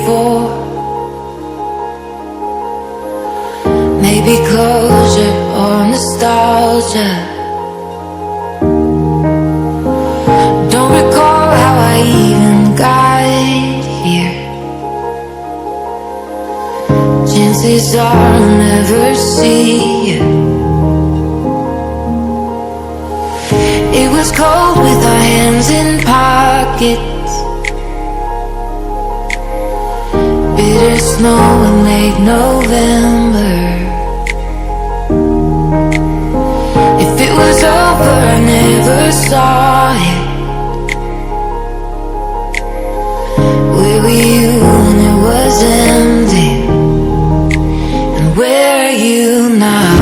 before. Maybe closure or nostalgia. Don't recall how I even got here. Chances are I'll never see you. It was cold with our hands in pockets. Bitter snow in late November. If it was over, I never saw it. Where were you when it was empty? And where are you now?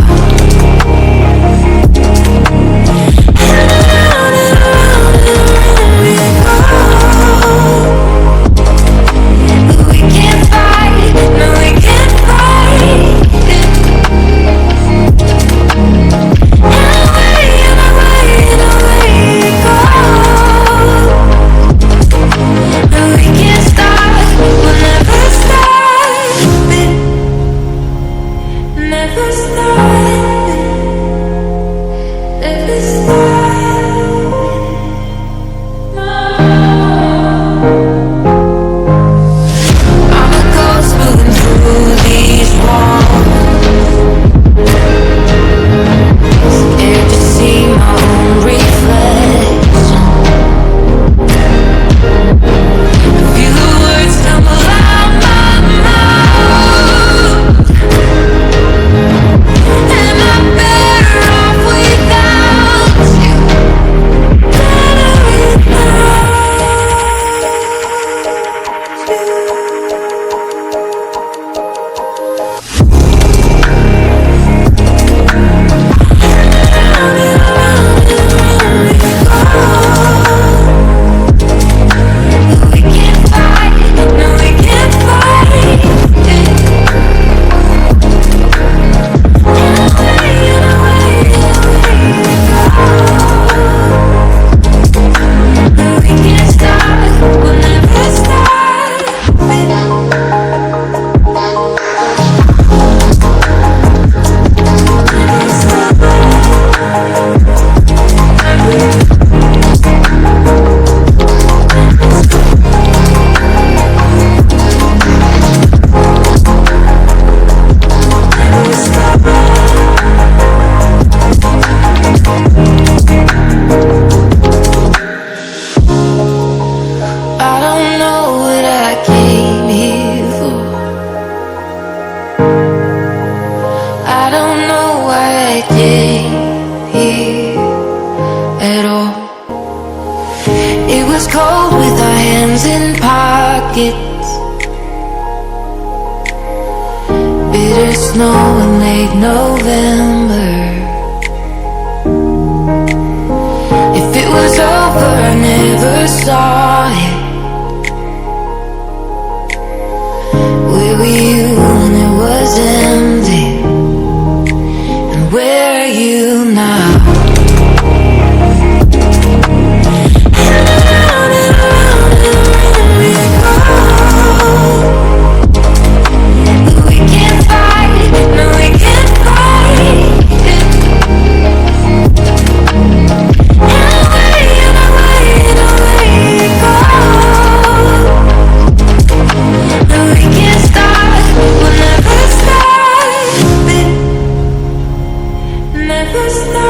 Cold with our hands in pockets. Bitter snow in late November. If it was over, I never saw it. Where were you when it was empty? And where are you now? Never stop.